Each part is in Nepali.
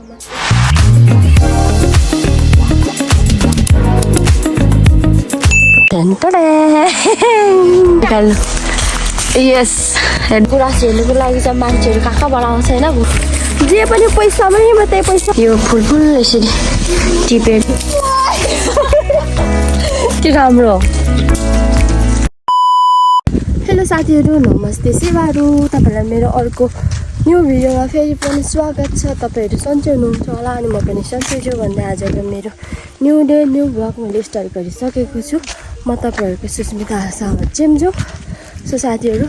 यस गुराँस हेर्नुको लागि चाहिँ मान्छेहरू कहाँ कहाँबाट आउँछ होइन जे पनि पैसामै मात्रै पैसा यो फुल यसरी टिपेर के राम्रो हेलो साथीहरू नमस्ते सेवाहरू तपाईँहरूलाई मेरो अर्को न्यू भिडियोमा फेरि पनि स्वागत छ। तपाईँहरू सन्चै हुनुहुन्छ होला अनि म पनि सन्चै छु भन्दै आजको मेरो न्यू डे न्यू भ्लग मैले स्टार्ट गरिसकेको छु। म तपाईँहरूको सुस्मिता सावत चेम्जो। सो साथीहरू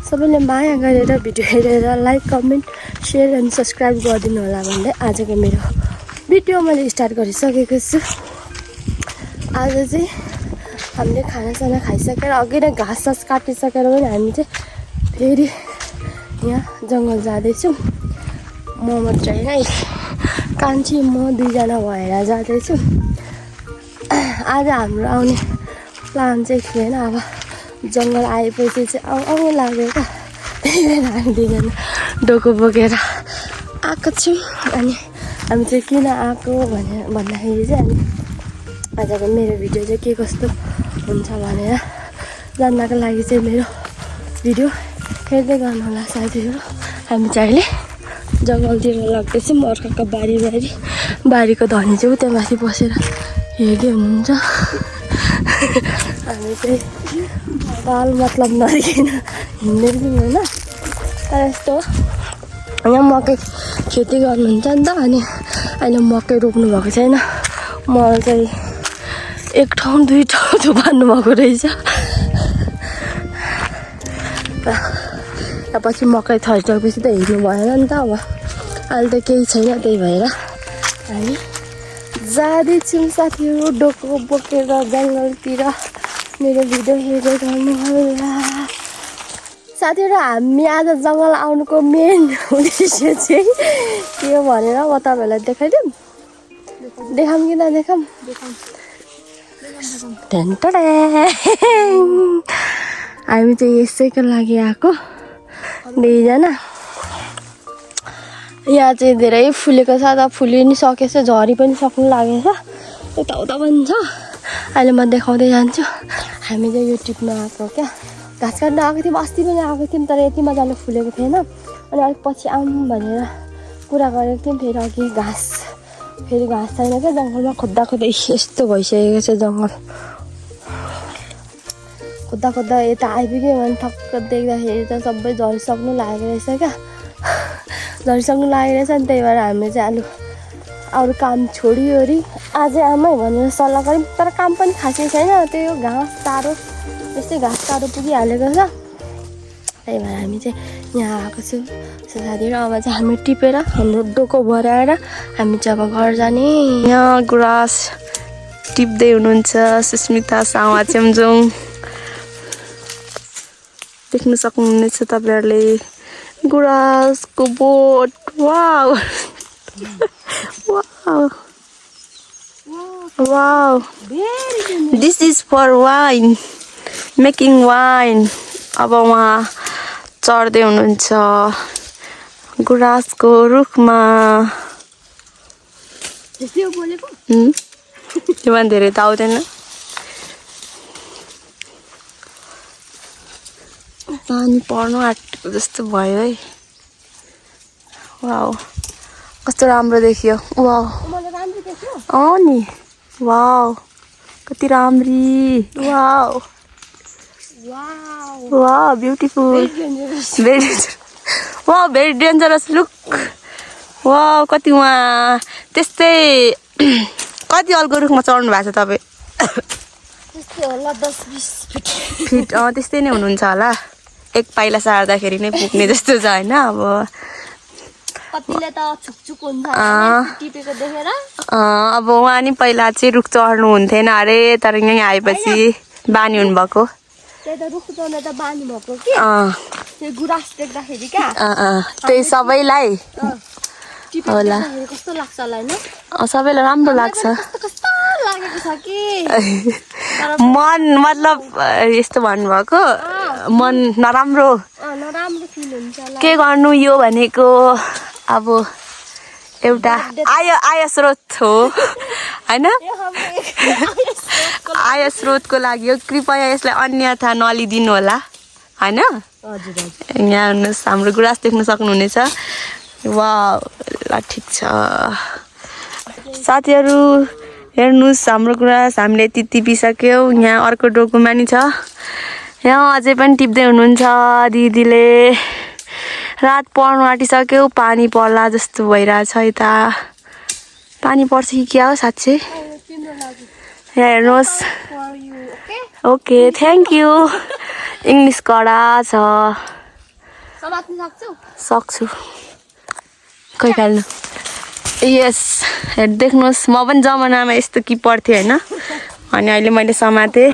सबैले माया गरेर भिडियो हेरेर लाइक कमेन्ट सेयर अनि सब्सक्राइब गरिदिनु होला भन्दै आजको मेरो भिडियो मैले स्टार्ट गरिसकेको छु। आज चाहिँ हामीले खानासाना खाइसकेर अघि नै घाँस काटिसकेर पनि हामी चाहिँ फेरि यहाँ जङ्गल जाँदैछौँ। म मात्रै होइन कान्छी म दुईजना भएर जाँदैछौँ। आज हाम्रो आउने प्लान चाहिँ थिएन, अब जङ्गल आएपछि चाहिँ आउनु लाग्यो क्या, त्यही भएर हामी दुईजना डोको बोकेर आएको छौँ। अनि हामी चाहिँ किन आएको भन्दाखेरि चाहिँ हामी आजको मेरो भिडियो चाहिँ के कस्तो हुन्छ भनेर जान्नको लागि चाहिँ मेरो भिडियो हेर्दै गर्नु होला साथीहरू। हामी चाहिँ अहिले जङ्गलतिर लाग्दैछौँ। अर्काको बारीको धनी चाहिँ उता माथि बसेर हेर्दै हुनुहुन्छ। हामी चाहिँ बाल मतलब नदेखिन हिँड्दै पनि होइन, तर यस्तो यहाँ मकै खेती गर्नुहुन्छ नि त, अनि अहिले मकै रोप्नु भएको छैन। मल चाहिँ एक ठाउँ दुई ठाउँ थुपार्नु भएको रहेछ। पछि मकै छरिसकेपछि त हिँड्नु भएन नि त, अब अहिले त केही छैन, त्यही भएर हामी जाँदैछौँ साथीहरू डोको बोकेर जङ्गलतिर। मेरो भिडियो हेर्दै गर्नु होला साथीहरू। हामी आज जङ्गल आउनुको मेन उद्देश्य चाहिँ के हो भनेर म तपाईँहरूलाई देखाइदिउँ देखाऊँ कि नदेखाऊँ? हामी चाहिँ यसैको लागि आएको दुईजना। यहाँ चाहिँ धेरै फुलेको छ, त फुलि नि सकेछ, झरी पनि सक्नु लागेछ, उता पनि छ। अहिले म देखाउँदै जान्छु। हामी चाहिँ यो टिपमा आएको क्या, घाँस काट्न आएको थियौँ, अस्ति पनि आएको थियौँ, तर यति मजाले फुलेको थिएन। अनि अलिक पछि आउँ भनेर कुरा गरेको थियौँ। फेरि अघि घाँस छैन क्या जङ्गलमा, खोज्दा यस्तो भइसकेको छ जङ्गल। खोज्दा यता आइपुग्यो भने ठक्क देख्दाखेरि त सबै झरिसक्नु लागेको रहेछ क्या, झरिसक्नु लागेको रहेछ। नि त्यही भएर हामी चाहिँ अरू काम छोडिओरी आजै आमै भनेर सल्लाह गऱ्यौँ, तर काम पनि खासै छैन। त्यो घाँस तारो यस्तै घाँस तारो पुगिहालेको छ, त्यही भएर हामी चाहिँ यहाँ आएको छौँ साथीहरू। अब चाहिँ हामी टिपेर हाम्रो डोको भराएर हामी चाहिँ अब घर जाने। यहाँ गुराँस टिप्दै हुनुहुन्छ सुस्मिता सावा चेम्जोङ, देख्न सक्नुहुनेछ तपाईँहरूले गुराँसको बोट। Wow wow this is for wine, making wine. अब उहाँ चढ्दै हुनुहुन्छ गुराँसको रुखमा। त्योभन्दा धेरै त आउँदैन। पानी पर्नु आँटेको जस्तो भयो है। वाउ कस्तो राम्रो देखियो। वाउ अँ नि, वाउ कति राम्री। Wow wow beautiful, very dangerous look. Wow कति उहाँ त्यस्तै कति अल्गो रुखमा चढ्नु भएको छ तपाईँ? त्यस्तै होला 10-20 फिट त्यस्तै नै हुनुहुन्छ होला। एक पाइला सार्दाखेरि नै पुग्ने जस्तो छ होइन। अब कतिले त छुकछुक हुन्छ टिपेको देखेर। अब उहाँ नि पहिला चाहिँ रुख चढ्नु हुन्थेन अरे, तर यहाँ आएपछि बानी हुनुभएको। त्यही त रुख चढ्न त बानी भएको कि त्यो गुराँस देख्दाखेरि क्या। त्यही सबैलाई होला कस्तो लाग्छ होला हैन? सबैलाई राम्रो लाग्छ। कस्तो लागेको छ कि मन मतलब यस्तो भन्नुभएको, मन नराम्रो फिल हुन्छ। के गर्नु यो भनेको अब एउटा आय स्रोत हो हैन आय स्रोतको लागि हो कृपया यसलाई अन्यथा नलिदिनु होला हैन यहाँ हेर्नुहोस् हाम्रो गुराँस देख्न सक्नुहुनेछ वाउ ल ठिक छ साथीहरू हेर्नुहोस् हाम्रो गुराँस हामीले यति टिपिसक्यौँ यहाँ अर्को डोकुमा नि छ यहाँ अझै पनि टिप्दै हुनुहुन्छ दिदीले रात पर्नु आँटिसक्यो पानी पर्ला जस्तो भइरहेछ यता पानी पर्छ कि क्या हो साँच्चै यहाँ हेर्नुहोस् ओके थ्याङ्क यू इङ्ग्लिस कडा छ सक्छु खोइ फाल्नु यस देख्नुहोस् म पनि जमानामा यस्तो किपर थिएँ होइन अनि अहिले मैले समातेँ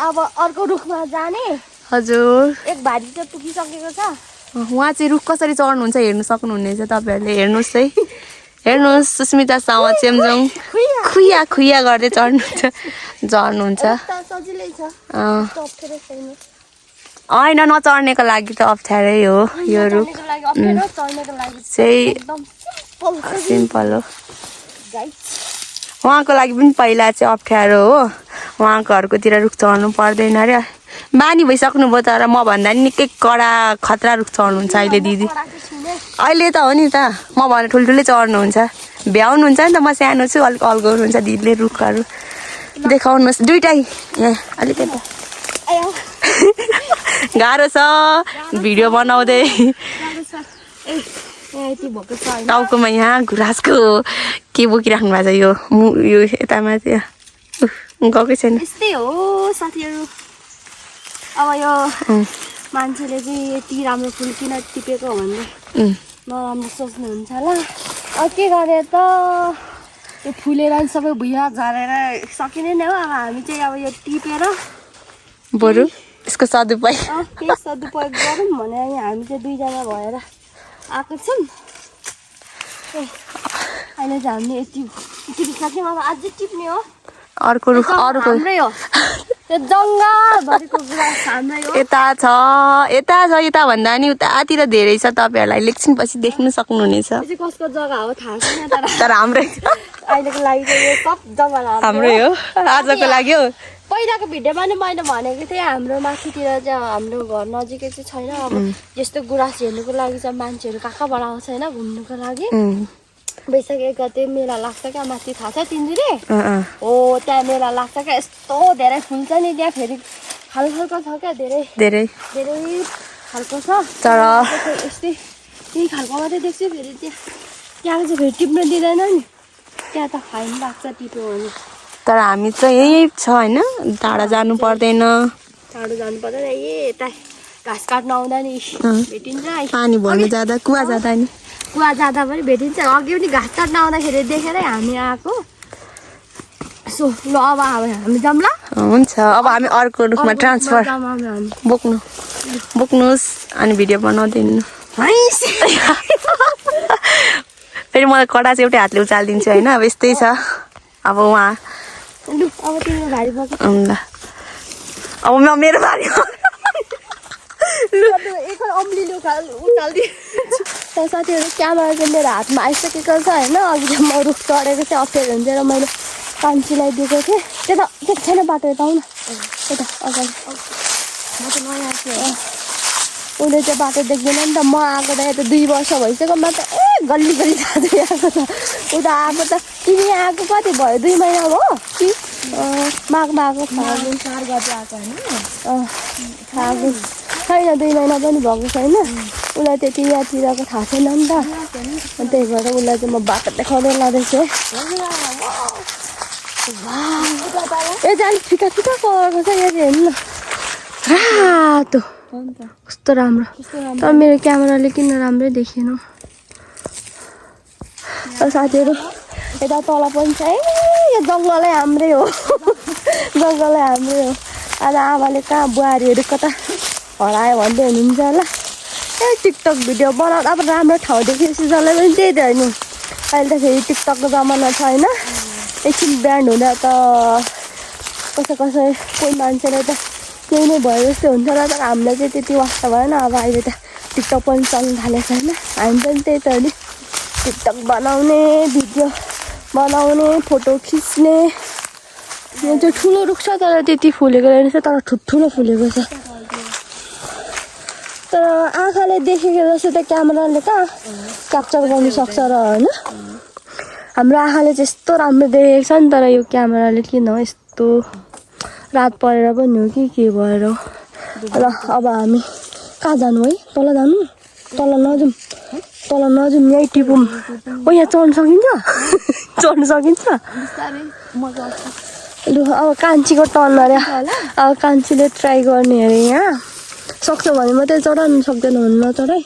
अब अर्को रुखमा जाने हजुर एक भारी चाहिँ पुगिसकेको छ उहाँ चाहिँ रुख कसरी चढ्नुहुन्छ हेर्नु सक्नुहुनेछ तपाईँहरूले हेर्नुहोस् है हेर्नुहोस् सुस्मिता सावा चेम्जोङ खुइया खुइया गर्दै झर्नुहुन्छ सजिलै छ होइन नचढ्नेको लागि त अप्ठ्यारै हो यो रुख चाहिँ सिम्पल हो उहाँको लागि पनि पहिला चाहिँ अप्ठ्यारो हो उहाँको घरकोतिर रुख चढ्नु पर्दैन अरे बानी भइसक्नुभयो तर म भन्दा नि निकै कडा खतरा रुख चढ्नुहुन्छ अहिले दिदी अहिले त हो नि त म भने ठुल्ठुलै चढ्नुहुन्छ भ्याउनुहुन्छ नि त म सानो छु अलिक अल्गाउनुहुन्छ दिदीले रुखहरू देखाउनुहोस् दुइटै यहाँ अलिकति गाह्रो छ भिडियो बनाउँदै टाउकोमा यहाँ गुराँसको के बोकिराख्नु भएको छ यो यतामा चाहिँ गएकै छैन यस्तै हो साथीहरू अब यो मान्छेले चाहिँ यति राम्रो फुल किन टिपेको भन्ने नराम्रो सोच्नुहुन्छ होला अब के गरे त यो फुलेर सबै भुइँ झरेर सकिँदैन हो अब हामी चाहिँ अब यो टिपेर बरु यसको सदुपयोग केही सदुपयोग गरौँ भनेर यहाँ हामी चाहिँ दुईजना भएर आएको छौँ अहिले चाहिँ हामीले यति टिपिसक्यौँ अब अझै टिप्ने हो अर्को रुख अर्को हाम्रै हो त्यो जङ्गलभरिको गुराँस हाम्रै हो यता छ यता भन्दा नि उतातिर धेरै छ तपाईँहरूलाई एकछिनपछि देख्नु सक्नुहुनेछ यो चाहिँ कसको जग्गा हो थाहा छैन तर हाम्रै अहिलेको लागि चाहिँ यो सब जग्गा हाम्रै हो आजको लागि हो पहिलाको भिडियोमा नि मैले भनेको थिएँ हाम्रो माथितिर चाहिँ हाम्रो घर नजिकै चाहिँ छैन अब यस्तो गुराँस हेर्नुको लागि चाहिँ मान्छेहरू कहाँ कहाँबाट आउँछ होइन घुम्नुको लागि वैशाख 1 गते मेला लाग्छ क्या माथि थाहा छ तिमीले हो त्यहाँ मेला लाग्छ क्या यस्तो धेरै फुल छ नि त्यहाँ फेरि खालको छ क्या धेरै धेरै खालको छ तर यस्तै त्यही खालको मात्रै देख्छु फेरि त्यहाँ चाहिँ फेरि टिप्नु दिँदैन नि त्यहाँ त फाइन लाग्छ टिप्यो भने तर हामी चाहिँ यही छ होइन टाढा जानु पर्दैन टाढो जानु पर्दैन यता घाँस काट्न आउँदा नि भेटिन्छ पानी भर्नु जाँदा कुवा जाँदा नि कुवा जाँदा पनि भेटिन्छ अघि पनि घाँस काट्न आउँदाखेरि देखेरै हामी आएको सो ल अब हामी जाउँला हुन्छ अब हामी अर्को रुखमा ट्रान्सफर बोक्नुहोस् अनि भिडियो बनाउँदैन फेरि मलाई कडा चाहिँ एउटै हातले उचालिदिन्छु होइन अब यस्तै छ अब उहाँ अब तिम्रो भारी बोक ल अब मेरो भारी साथीहरू क्यामेरा चाहिँ मेरो हातमा आइसकेको छ होइन अघि चाहिँ म रुख चढेको चाहिँ अप्ठ्यारो हुन्छ र मैले कान्छीलाई दिएको थिएँ त्यता छैन बाटो यता आउन यता अगाडि म त नयाँ आएको उसले चाहिँ बाटो देख्दैन नि त म आएको त यता 2 वर्ष भइसक्यो म त गल्ली गल्ली जाँदै आएको त उता आएको त तिमी आएको कति भयो 2 महिना भयो कि माघमा आएको फागुन 4 गते आएको होइन फागुन छैन 2 महिना पनि भएको छैन उसलाई त्यति यहाँतिरको थाहा छैन नि त अनि त्यही भएर उसलाई चाहिँ म बाटो देखाउँदै लाँदैछु है चाहिँ अलिक फिका फिका कलरको छ यो चाहिँ हेर्नु न रातो कस्तो राम्रो तर मेरो क्यामेराले किन राम्रै देखेन साथीहरू यता तल पनि छ यो जङ्गलै हाम्रै हो जङ्गलै हाम्रै हो आज आमाले कहाँ बुहारीहरू कता हरायो भन्दै हुनुहुन्छ होला टिकटक भिडियो बनाउँदा अब राम्रो ठाउँ देखेपछि जसलाई पनि त्यही त नि अहिले त फेरि टिकटकको जमाना छ होइन एकछिन ब्यान्ड हुँदा त कसै कोही मान्छेलाई त केही नै भयो जस्तो हुन्छ र तर हामीलाई चाहिँ त्यति वास्ता भएन अब अहिले त टिकटक पनि चल्नु थालेको छ होइन हामी पनि त्यही त नि टिकटक बनाउने भिडियो बनाउने फोटो खिच्ने यो चाहिँ ठुलो रुख छ तर त्यति फुलेको रहेछ तर ठुलो फुलेको छ तर आँखाले देखेको जस्तो त क्यामेराले कहाँ क्याप्चर गर्नु सक्छ र होइन हाम्रो आँखाले चाहिँ यस्तो राम्रो देखेको छ नि तर यो क्यामेराले किन हो यस्तो रात परेर पनि हो कि के भएर हो ल अब हामी कहाँ जानु है तल जानु तल नजाउँ यहीँ टिपौँ ओ यहाँ चढ्नु सकिन्छ चढ्नु सकिन्छ लु अब कान्छीको टर्न अरे अब कान्छीले ट्राई गर्ने अरे यहाँ सक्छ भने मात्रै चढाउनु सक्दैन भने नचढाइ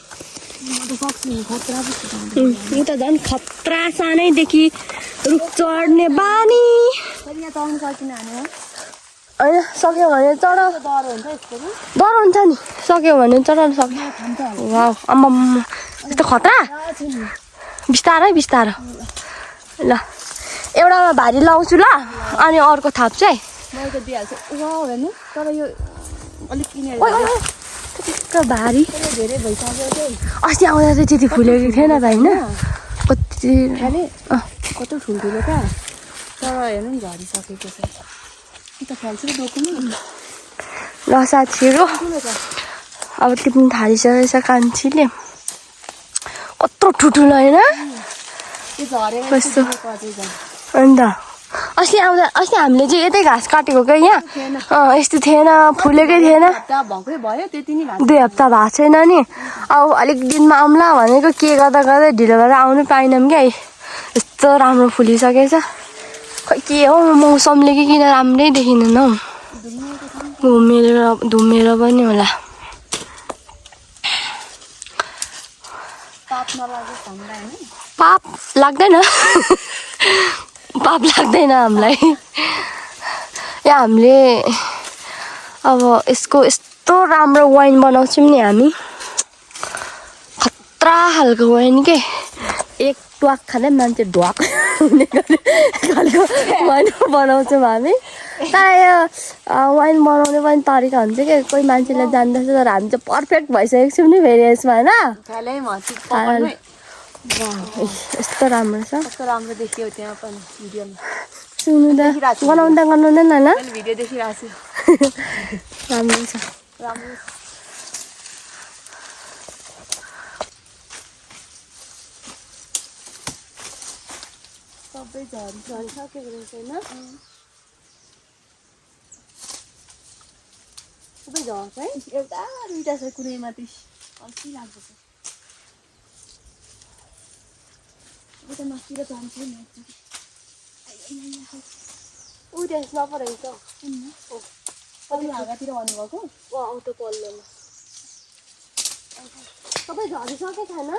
यो त झन् खतरा सानैदेखि रुख चढ्ने बानी होइन सक्यो भने चढाउ डर हुन्छ नि सक्यो भने चढाउनु सक्यो वा आम्मा यस्तो खतरा बिस्तारै ल एउटामा भारी लाउँछु ल अनि अर्को थाप्छु है भारी अस्ति आउँदा चाहिँ त्यति फुलेको थिएन त होइन कति कस्तो ठुल्ठुलो क्या तर हेर्नु नि झरिसकेको छ ल साथीहरू अब टिप्नु थालिसकेको छ कान्छीले कत्रो ठुल्ठुलो होइन कस्तो अन्त अस्ति हामीले चाहिँ यतै घाँस काटेको क्या यहाँ यस्तो थिएन फुलेकै थिएन 2 हप्ता भएको छैन नि अब अलिक दिनमा आउँला भनेको के गर्दा ढिलो गरेर आउनु पाइनँ क्या यस्तो राम्रो फुलिसकेछ खै के हो मौसमले कि किन राम्रै देखिँदैन हौ धुमेर पनि होला पाप लाग्दैन हामीलाई या हामीले अब यसको यस्तो राम्रो वाइन बनाउँछौँ नि हामी खतरा खालको वाइन के एक ट्वाक खाँदै मान्छे ढ्वाक हुने खालको वाइन बनाउँछौँ हामी तर यो वाइन बनाउने पनि तरिका हुन्छ कि कोही मान्छेले जान्दछ तर हामी चाहिँ पर्फेक्ट भइसकेको छौँ नि फेरि यसमा होइन यस्तो राम्रो छ कस्तो राम्रो देखियो त्यहाँ पनि भिडियोमा सुन्नु त बनाउँदा गर्नुहुँदैन होइन भिडियो देखिरहेको छु राम्रो छ राम्रो सबै झरिसकेको रहेछ होइन सबै झर्छ है एउटा दुइटा छ कुनै माथि अर्कै लाग्दैछ उता माथि र जान्छ नि ऊ त्यस नपरेको कति हागातिर भन्नुभएको आउँछ पल्लोमा सबै झरिसकेको छैन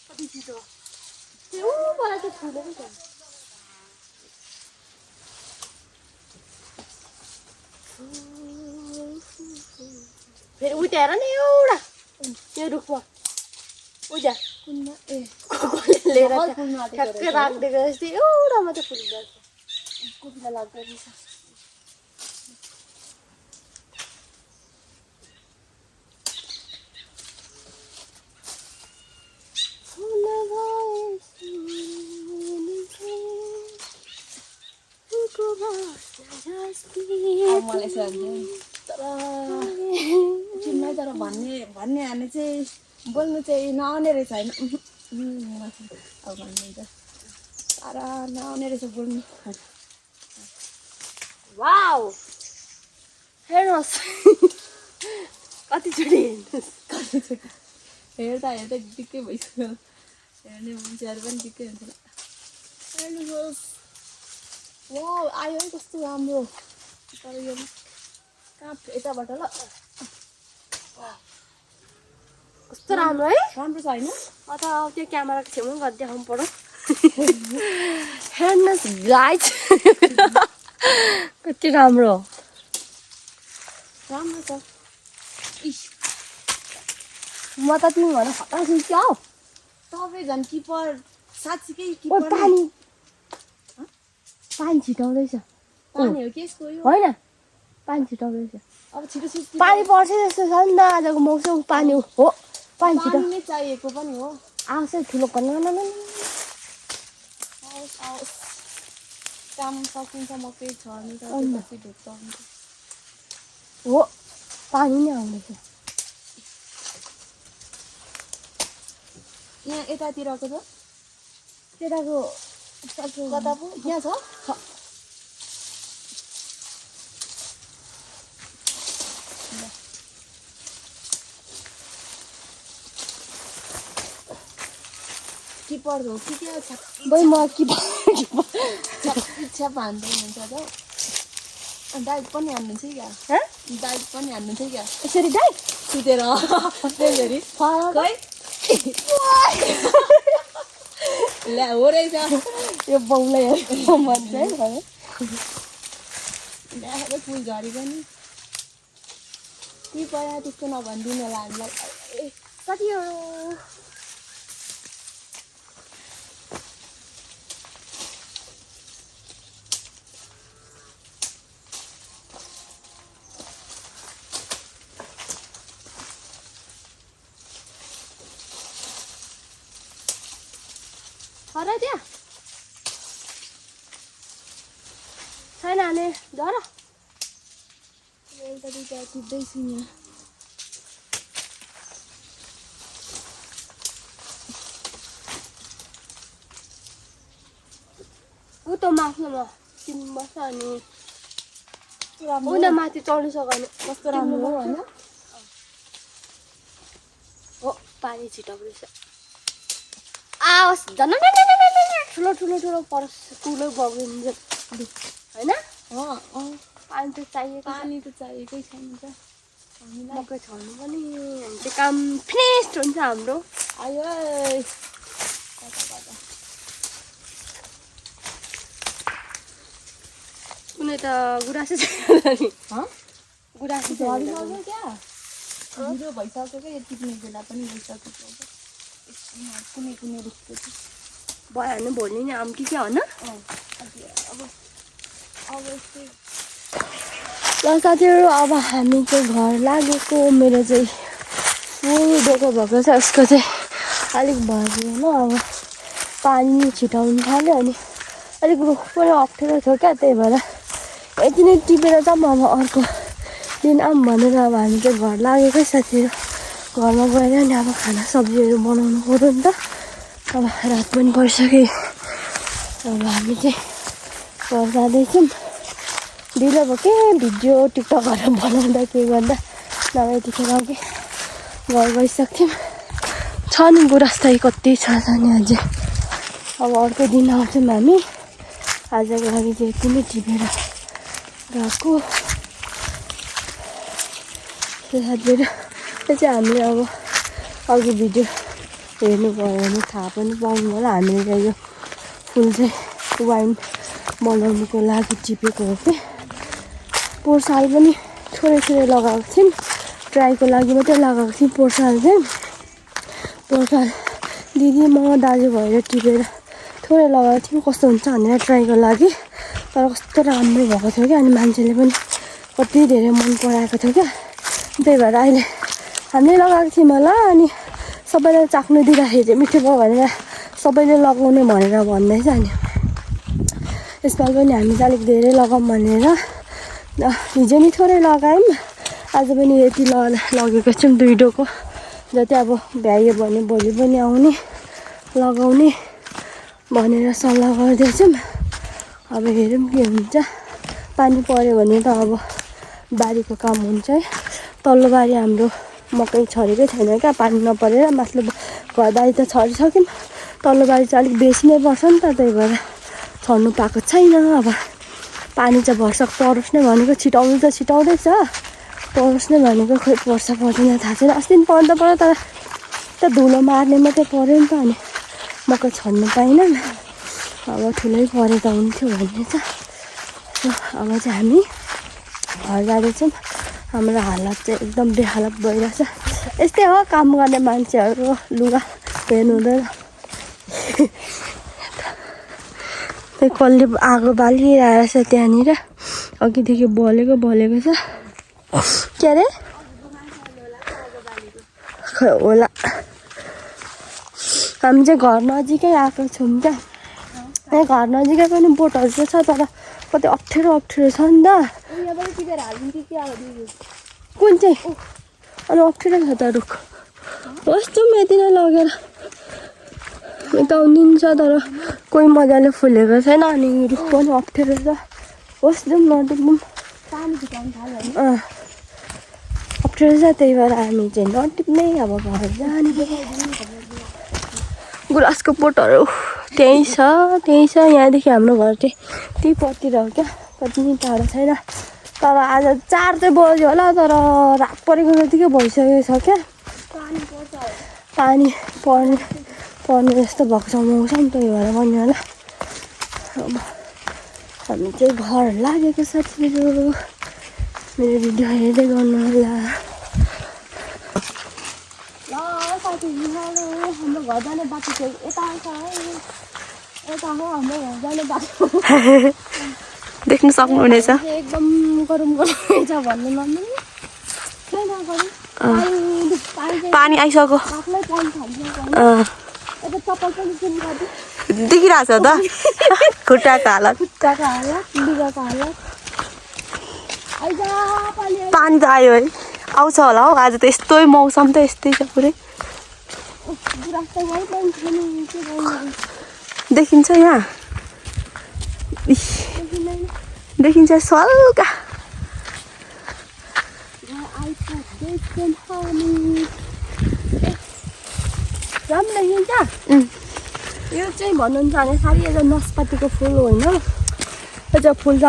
कति छिटो त्यो ऊबाट चाहिँ फुलेको छ फेरि उठ्याएर नि एउटा त्यो रुखमा उजा लिएर ठ्याक्कै राखिदिएको जस्तै एउटा मात्रै फुलिरहेको छ कोपिला लाग्दो रहेछ मलाई चिन्नै तर भन्ने हाने चाहिँ बोल्नु चाहिँ नआउने रहेछ होइन अब भन्नुहुन्छ तर नआउने रहेछ बोल्नु वाउ हेर्नुहोस् कतिचोटि हेर्दा दिक्कै भइसक्यो हेर्ने मान्छेहरू पनि दिक्कै हुन्छ हेर्नुहोस् ओ आयो है कस्तो राम्रो तर यो कहाँ यताबाट ल कस्तो राम्रो है राम्रो छ होइन अथवा त्यो क्यामेराको छेउमा गएर देखाउनु पर्यो हेर्नुहोस् गाइज कति राम्रो राम्रो छ म त तिमी भएर खतरा छु क्या हौ तपाईँ झन् किपर साँच्चीकै ओ किपर पानी छिटाउँदैछ पानी हो कि यसको यो होइन पानी छिटाउँदैछ अब छिटो छिटो पानी पर्छ जस्तो छ नि त आजको मौसम पानी हो पानी छिटो पानी नै चाहिएको पनि हो आउँछ ठुलो कन्न काम सकिन्छ मकै छर्नु सकेपछि ढुक्क हुन्छ हो पानी नै आउँदैछ यहाँ यतातिरको छ त्यताको कता पो यहाँ छ किपर हो कि के भाइ म कि इच्छा हान्दै हुनुहुन्छ त डाइट पनि हान्नुहुन्छ क्या डाइट पनि हान्नुहुन्छ क्या यसरी दाइ सुतेर त्यसरी खै ल्या हो रहेछ यो बाउलाई मन चाहिँ है ल्याएर फुल झरी पनि कि पहिला त्यस्तो नभनिदिनु होला हामीलाई ए साथीहरू Ada dia. Saya nane, dah lah. Tadi saya tidur sini. Aku maaf nama, timbas ani. Udah mati coli soalnya. Kस्तो राम्रो हो हैन Oh, पानी छिटो परेछ आवाज धन्न ठुलो ठुलो ठुलो परस ठुलो बगिन्छ हैन पानी त चाहिएको पानी त चाहिएकै छ नि त हामीलाई मकै छर्नु पनि अनि चाहिँ काम फिनिश हुन्छ हाम्रो आयो कता कुनै त गुराँसै छैन नि गुराँसै छैन झरिसक्यो क्या ढिलो भइसक्यो क्या यति कुनै बेला पनि भइसक्यो कुनै कुनै रुखको चाहिँ भयो भने भोलि नै आम कि क्या होइन अब ल साथीहरू अब हामी चाहिँ घर लागेको मेरो चाहिँ फुल डोको भएको छ यसको चाहिँ अलिक भएन अब पानी छिटाउनु थाल्यो अनि अलिक रुख पनि अप्ठ्यारो थियो क्या त्यही भएर यति नै टिपेर जाऊँ अब अर्को दिन आऊँ भनेर अब हामी चाहिँ घर लागेकै साथीहरू घरमा गएर नि अब खाना सब्जीहरू बनाउनु पऱ्यो नि त अब रात पनि परिसक्यो अब हामी चाहिँ घर जाँदैछौँ ढिलो भयो के भिडियो टिकटकहरू बनाउँदा के गर्दा नभए यतिखेर अघि घर गइसक्थ्यौँ छ नि गुराँस कति छ नि अझै अब अर्को दिन आउँछौँ हामी आजको लागि चाहिँ यति नै टिपेर गएको साथीहरू त्यो चाहिँ हामीले अब अघि भिडियो हेर्नुभयो भने थाहा पनि पाउनु होला हामीले चाहिँ यो फुल चाहिँ वाइन बनाउनुको लागि टिपेको हो कि पोहोर साल पनि थोरै थोरै लगाएको थियौँ ट्राईको लागि मात्रै लगाएको थियौँ पोहोर साल चाहिँ पोहोर साल दिदी म दाजु भएर टिपेर थोरै लगाएको थियौँ कस्तो हुन्छ भनेर ट्राईको लागि तर कस्तो राम्रो भएको थियो क्या अनि मान्छेले पनि कति धेरै मन पराएको थियो क्या त्यही भएर अहिले हामीले लगाएको थियौँ होला अनि सबैलाई चाख्नु दिँदाखेरि चाहिँ मिठो भयो भनेर सबैले लगाउने भनेर भन्दैछ अनि यसपालि पनि हामी चाहिँ अलिक धेरै लगाऊँ भनेर हिजो नि थोरै लगायौँ आज पनि यति लगेको छौँ 2 डोको जति अब भ्याइयो भने भोलि पनि आउने लगाउने भनेर सल्लाह गर्दैछौँ अब हेरौँ के हुन्छ पानी पर्यो भने त अब बारीको काम हुन्छ है तल्लो बारी हाम्रो मकै छरेकै छैन क्या पानी नपरेर माथिल्लो घरबारी त छरिसक्यौँ तल्लो बारी चाहिँ अलिक बेसी नै पर्छ नि त त्यही भएर छर्नु पाएको छैन अब पानी चाहिँ भरसक परोस् नै भनेको छिटाउनु त छिटाउँदैछ परोस् नै भनेको खोइ पर्छ पर्दैन थाहा छैन अस्ति पनि पर्दा पर्यो तर त धुलो मार्ने मात्रै पऱ्यो नि त अनि मकै छर्नु पाइनँ अब ठुलै परे त हुन्थ्यो भन्ने छ अब चाहिँ हामी घर जाँदैछौँ हाम्रो हालत चाहिँ एकदम बेहालत भइरहेछ यस्तै हो काम गर्ने मान्छेहरूको लुगा हेर्नु हुँदैन त्यही कसले आगो बालिरहेछ त्यहाँनिर अघिदेखि बलेको छ के अरे खै होला हामी चाहिँ घर नजिकै आएको छौँ क्या यहाँ घर नजिकै पनि बोटहरू चाहिँ छ तर कति अप्ठ्यारो छ नि त यहाँबाट टिपेर हालिदिन्छु कि अब दिदी कुन चाहिँ अनि अप्ठ्यारो छ त रुख होस् जाउँ यति नै लगेर यता उनिन्छ तर कोही मजाले फुलेको छैन अनि रुख पनि अप्ठ्यारो छ होस् जाउँ नटिप्नु पानी झुकाउनु थाल्यो भने अप्ठ्यारो छ त्यही भएर हामी चाहिँ नटिप्ने अब घर जाने गुराँसको बोटहरू त्यहीँ छ यहाँदेखि हाम्रो घर चाहिँ त्यही पतिर हो क्या कति पनि टाढो छैन तर आज 4 चाहिँ बज्यो होला तर रात परेको जतिकै भइसकेको छ क्या पानी पर्ने जस्तो भएको छ मौसम त्यही भएर पनि होला अब हामी चाहिँ घर लागेको साथीहरू मेरो भिडियो हेर्दै गर्नु होला ल साथीहरू हाम्रो घर जाने बाटो चाहिँ यता छ है यता हो हाम्रो घर जाने बाटो देख्न सक्नुहुनेछ एकदम गरम रहेछ भन्नु नमिल्ने छैन गरम पानी आइसक्यो बाक्लै पानी थालिसक्यो यता चप्पल पनि किन्नु पर्यो देखिरहेछ त खुट्टाको हालत खुट्टाको हालत लुगाको हालत आइज पानी पानी त आयो है आउँछ होला हौ आज त यस्तै मौसम त यस्तै छ पुरै रास्ता गइ पनि छैन के गर्नु देखिन्छ यहाँ इस, देखिन्छ सल्का राम्रो देखिन्छ यो चाहिँ भन्नुहुन्छ भने साह्रै एउटा नास्पातीको फुल होइन यो चाहिँ फुल्छ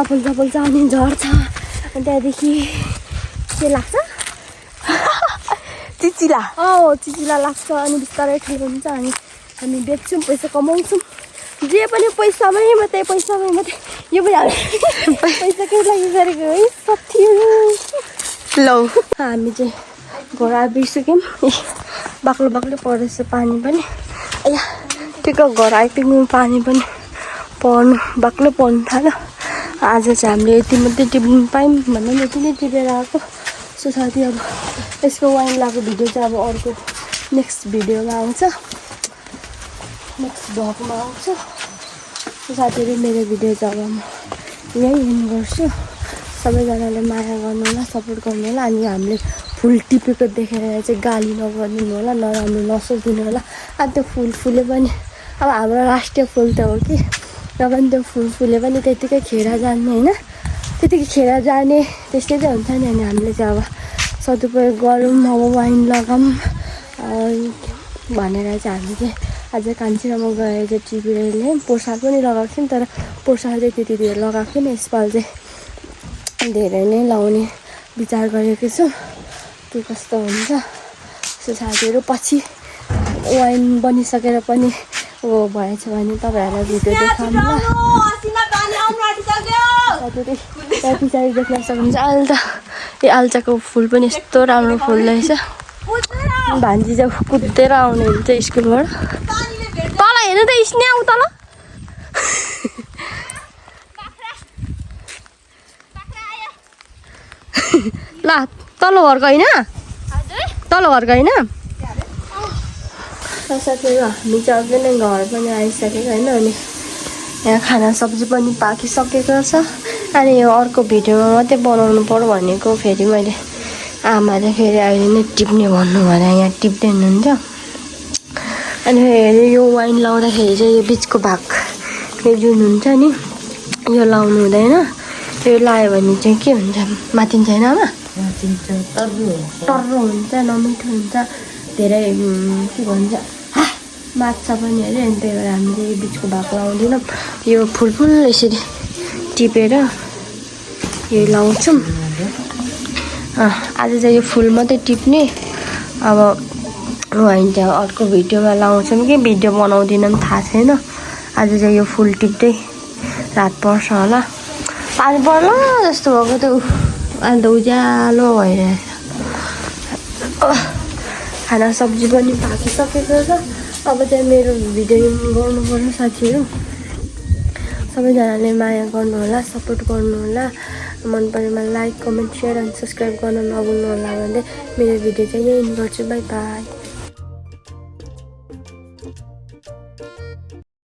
अनि झर्छ अनि त्यहाँदेखि के लाग्छ चिचिला चिचिला लाग्छ अनि बिस्तारै ठुलो हुन्छ अनि हामी बेच्छौँ पैसा कमाउँछौँ जे पनि पैसामै मात्रै यो पनि हामी पैसाकै लागि गरेको है साथीहरू लौ हामी चाहिँ घर आइपुगिसक्यौँ बाक्लो परेछ पानी पनि ठिक्क घर आइपुग्नु पानी पनि बाक्लो पर्नु थाल्यो आज चाहिँ हामीले यति मात्रै टिप्नु पायौँ भन्दा पनि यति नै टिपेर आएको सो साथी अब यसको वाइन लगाएको भिडियो चाहिँ अब अर्को नेक्स्ट भिडियोमा आउँछ नेक्स्ट भ्लगमा आउँछ सो साथीहरू मेरो भिडियो चाहिँ अब म यहीँ एन्ड गर्छु सबैजनाले माया गर्नु होला सपोर्ट गर्नु होला अनि हामीले फुल टिपेको देखेर चाहिँ गाली नगरिदिनु होला नराम्रो नसोचिदिनु होला अनि त्यो फुल फुले पनि अब हाम्रो राष्ट्रिय फुल त हो कि र पनि त्यो फुल फुले पनि त्यतिकै खेर जाने होइन त्यतिकै खेर जाने त्यस्तै चाहिँ हुन्छ नि अनि हामीले चाहिँ अब सदुपयोग गरौँ अब वाइन लगाऊँ भनेर चाहिँ हामी चाहिँ आज कान्छीरामा गएर चाहिँ टिपेर ल्यायौँ पोसार पनि लगाएको थियौँ तर पोसार चाहिँ त्यति धेरै लगाएको थिएन यसपालि चाहिँ धेरै नै लाउने विचार गरेको छु के कस्तो हुन्छ सो साथीहरू पछि वाइन बनिसकेर पनि भएछ भने तपाईँहरूलाई भिडियो देखाउनु ल त्यहाँ पछाडि देख्न सक्नुहुन्छ आल्चाको फुल पनि यस्तो राम्रो फुल्दैछ भान्जी चाहिँ कुदेर आउने हुन्छ स्कुलबाट तल हेर्नु त स्ने आऊ तल ल तल्लो घरको होइन साथीहरू हामी चाहिँ अघि नै घर पनि आइसकेको होइन अनि यहाँ खाना सब्जी पनि पाकिसकेको छ अनि यो अर्को भिडियोमा मात्रै बनाउनु पर्यो भनेको फेरि मैले आमाले फेरि अहिले नै टिप्ने भन्नु भने यहाँ टिप्दै हुनुहुन्छ अनि फेरि यो वाइन लाउँदाखेरि चाहिँ यो बिचको भाग यो जुन हुन्छ नि यो लाउनु हुँदैन यो लायो भने चाहिँ के हुन्छ माथिन्छ होइन आमा टर्रो हुन्छ नमिठो हुन्छ धेरै के भन्छ माछा पनि अरे अनि त्यही भएर हामीले यो बिचको भाग लाउँदैनौँ यो फुल यसरी टिपेर यो लाउँछौँ आज चाहिँ यो फुल मात्रै टिप्ने अब वाइन चाहिँ अर्को भिडियोमा लाउँछौँ कि भिडियो बनाउँदिनँ थाहा छैन आज चाहिँ यो फुल टिप्दै रात पर्छ होला पानी पर्ला जस्तो भएको त्यो अहिले त उज्यालो भइरहेछ खाना सब्जी पनि पाकिसकेको छ अब चाहिँ मेरो भिडियो गर्नु पर्यो साथीहरू सबैजनाले माया गर्नु होला सपोर्ट गर्नु होला मन परेमा लाइक कमेन्ट सेयर अनि सब्सक्राइब गर्न नभुल्नु होला भन्दै मेरो भिडियो चाहिँ यही गर्छु बाई बाई